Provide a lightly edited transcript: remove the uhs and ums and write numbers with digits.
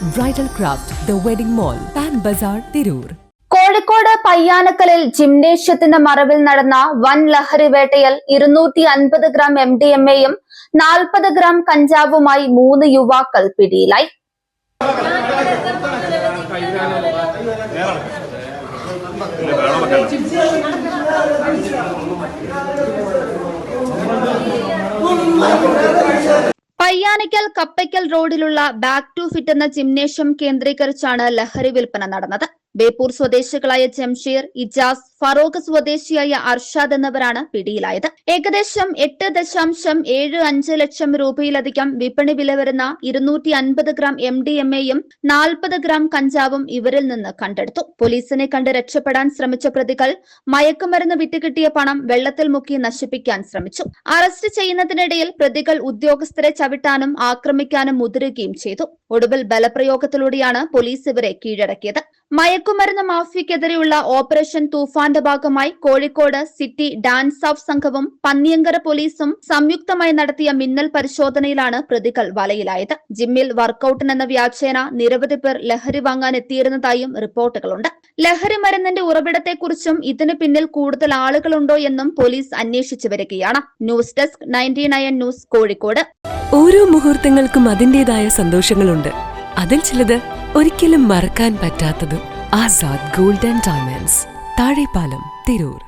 Bridal Craft, The Wedding Mall, Pan Bazaar, Tirur. Kozhikode പയ്യാനക്കലിൽ ജിംനേഷ്യത്തിന്റെ മറവിൽ നടന്ന വൻ ലഹരി വേട്ടയിൽ 250 ഗ്രാം MDMAയും 40 ഗ്രാം കഞ്ചാവുമായി 3 യുവാക്കൾ പിടിയിലായി. പയ്യാനക്കൽ കപ്പയ്ക്കൽ റോഡിലുള്ള ബാക്ക് ടു ഫിറ്റ് എന്ന ജിംനേഷ്യം കേന്ദ്രീകരിച്ചാണ് ലഹരി വിൽപ്പന നടന്നത്. ബേപ്പൂർ സ്വദേശികളായ ജംഷീർ, ഇജാസ്, ഫറോക്ക് സ്വദേശിയായ അർഷാദ് എന്നിവരാണ് പിടിയിലായത്. ഏകദേശം 8.75 ലക്ഷം രൂപയിലധികം വിപണി വില വരുന്ന 250 ഗ്രാം MDMAയും 40 ഗ്രാം കഞ്ചാവും ഇവരിൽ നിന്ന് കണ്ടെടുത്തു. പോലീസിനെ കണ്ട് രക്ഷപ്പെടാൻ ശ്രമിച്ച പ്രതികൾ മയക്കുമരുന്ന് വിറ്റുകിട്ടിയ പണം വെള്ളത്തിൽ മുക്കി നശിപ്പിക്കാൻ ശ്രമിച്ചു. അറസ്റ്റ് ചെയ്യുന്നതിനിടയിൽ പ്രതികൾ ഉദ്യോഗസ്ഥരെ ചവിട്ടാനും ആക്രമിക്കാനും മുതിരുകയും ചെയ്തു. ഒടുവിൽ ബലപ്രയോഗത്തിലൂടെയാണ് പോലീസ് ഇവരെ കീഴടക്കിയത്. മയക്കുമരുന്ന് മാഫിയക്കെതിരെയുള്ള ഓപ്പറേഷൻ തൂഫാന്റെ ഭാഗമായി കോഴിക്കോട് സിറ്റി ഡാൻസ് ഓഫ് സംഘവും പന്നിയങ്കര പോലീസും സംയുക്തമായി നടത്തിയ മിന്നൽ പരിശോധനയിലാണ് പ്രതികൾ വലയിലായത്. ജിമ്മിൽ വർക്കൌട്ടിനെന്ന വ്യാജേന നിരവധി പേർ ലഹരി വാങ്ങാൻ എത്തിയിരുന്നതായും റിപ്പോർട്ടുകളുണ്ട്. ലഹരി മരുന്നിന്റെ ഉറവിടത്തെക്കുറിച്ചും ഇതിന് പിന്നിൽ കൂടുതൽ ആളുകളുണ്ടോ എന്നും പോലീസ് അന്വേഷിച്ചു വരികയാണ്. News desk 99 news, Kozhikode. ഓരോ മുഹൂർത്തങ്ങൾക്കും അതിന്റേതായ സന്തോഷങ്ങളുണ്ട്. അതിൽ ചിലത് ഒരിക്കലും മറക്കാൻ പറ്റാത്തതും. Azad gold and diamonds, Thazhepalam, Tirur.